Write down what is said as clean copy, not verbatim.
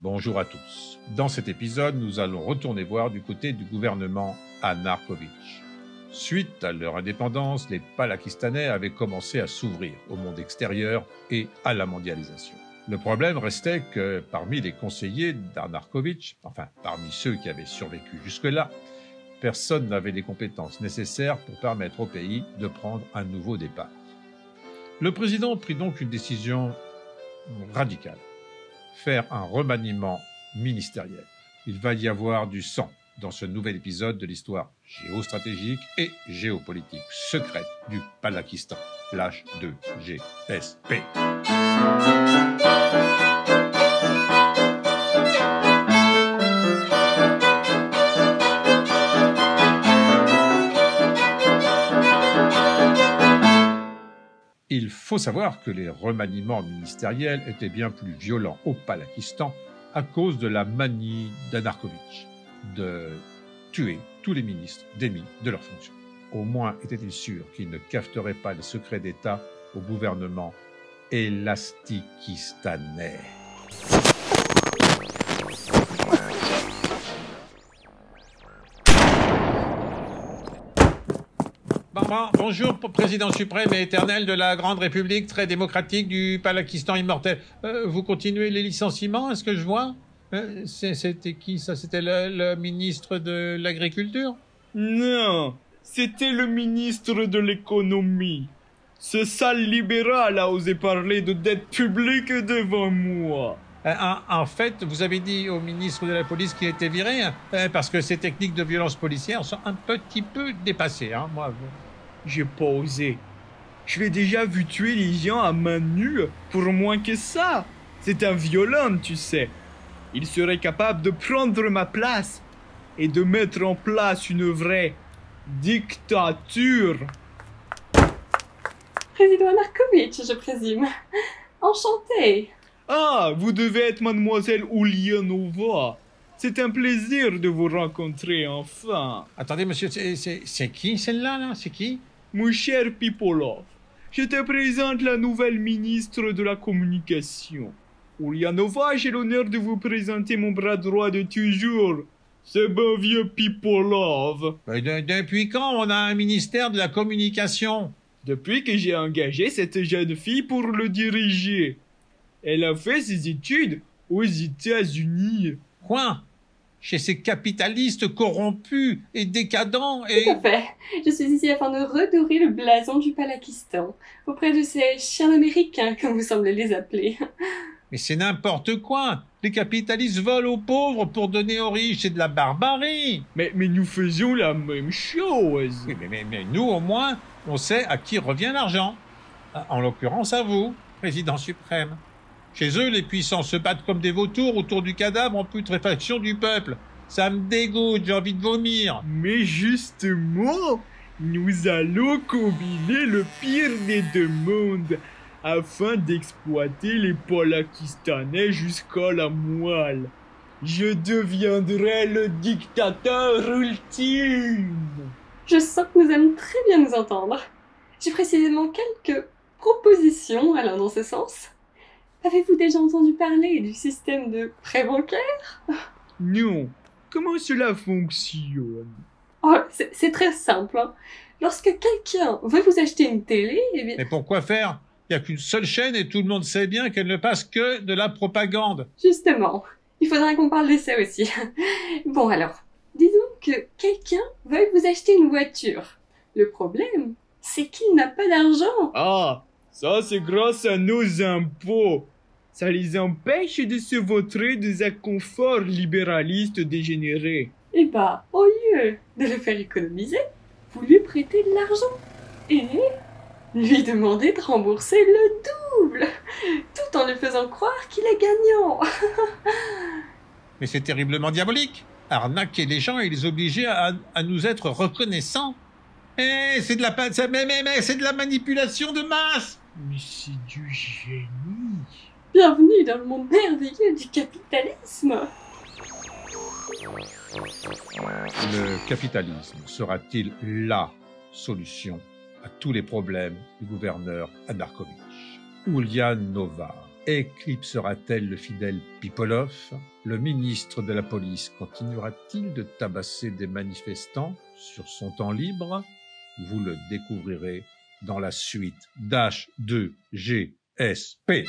Bonjour à tous. Dans cet épisode, nous allons retourner voir du côté du gouvernement Anarkovitch. Suite à leur indépendance, les Palakistanais avaient commencé à s'ouvrir au monde extérieur et à la mondialisation. Le problème restait que parmi les conseillers d'Anarkovitch, enfin parmi ceux qui avaient survécu jusque-là, personne n'avait les compétences nécessaires pour permettre au pays de prendre un nouveau départ. Le président prit donc une décision radicale. Faire un remaniement ministériel. Il va y avoir du sang dans ce nouvel épisode de l'histoire géostratégique et géopolitique secrète du Palakistan, l'H2GSP. Il faut savoir que les remaniements ministériels étaient bien plus violents au Palakistan à cause de la manie d'Anarkovitch de tuer tous les ministres démis de leurs fonctions. Au moins était-il sûr qu'il ne cafeterait pas les secrets d'État au gouvernement élastikistanais. Bonjour, président suprême et éternel de la grande république très démocratique du Palakistan immortel. Vous continuez les licenciements, est-ce que je vois? C'était qui ça? C'était le ministre de l'Agriculture? Non, c'était le ministre de l'Économie. Ce sale libéral a osé parler de dette publique devant moi. En fait, vous avez dit au ministre de la police qu'il était viré, parce que ces techniques de violence policière sont un petit peu dépassées, moi. J'ai pas osé. Je l'ai déjà vu tuer les gens à main nue pour moins que ça. C'est un violent, tu sais. Il serait capable de prendre ma place et de mettre en place une vraie dictature. Président Anarkovitch, je présume. Enchanté. Ah, vous devez être mademoiselle Ulyanova. C'est un plaisir de vous rencontrer enfin. Attendez, monsieur, c'est qui celle-là, là? C'est qui? Mon cher Pipolov, je te présente la nouvelle ministre de la Communication. Ulyanova, j'ai l'honneur de vous présenter mon bras droit de toujours, ce bon vieux Pipolov. Depuis quand on a un ministère de la Communication? Depuis que j'ai engagé cette jeune fille pour le diriger. Elle a fait ses études aux États-Unis. Quoi? Chez ces capitalistes corrompus et décadents et... Tout à fait. Je suis ici afin de redorer le blason du Palakistan auprès de ces chiens américains, comme vous semblez les appeler. Mais c'est n'importe quoi. Les capitalistes volent aux pauvres pour donner aux riches. C'est de la barbarie. Mais nous faisons la même chose. Oui, mais nous, au moins, on sait à qui revient l'argent. En l'occurrence, à vous, président suprême. Chez eux, les puissants se battent comme des vautours autour du cadavre en putréfaction du peuple. Ça me dégoûte, j'ai envie de vomir. Mais justement, nous allons combiner le pire des deux mondes afin d'exploiter les Palakistanais jusqu'à la moelle. Je deviendrai le dictateur ultime. Je sens que nous allons très bien nous entendre. J'ai précisément quelques propositions allant dans ce sens. Avez-vous déjà entendu parler du système de prêt bancaire? Non. Comment cela fonctionne? Oh, c'est très simple. Lorsque quelqu'un veut vous acheter une télé, eh bien... Mais pourquoi faire? Il n'y a qu'une seule chaîne et tout le monde sait bien qu'elle ne passe que de la propagande. Justement, il faudra qu'on parle de ça aussi. Bon alors, disons que quelqu'un veuille vous acheter une voiture. Le problème, c'est qu'il n'a pas d'argent. Ah, ça c'est grâce à nos impôts. Ça les empêche de se vautrer des inconforts libéralistes dégénérés. Et bah, au lieu de le faire économiser, vous lui prêtez de l'argent. Et lui demandez de rembourser le double, tout en lui faisant croire qu'il est gagnant. Mais c'est terriblement diabolique. Arnaquer les gens et les obliger à nous être reconnaissants. C'est de la manipulation de masse. Mais c'est du génie. Bienvenue dans le monde merveilleux du capitalisme. Le capitalisme sera-t-il la solution à tous les problèmes du gouverneur Anarkovitch? Ulyanova éclipsera-t-elle le fidèle Pipolov? Le ministre de la police continuera-t-il de tabasser des manifestants sur son temps libre? Vous le découvrirez dans la suite d'H2GSP.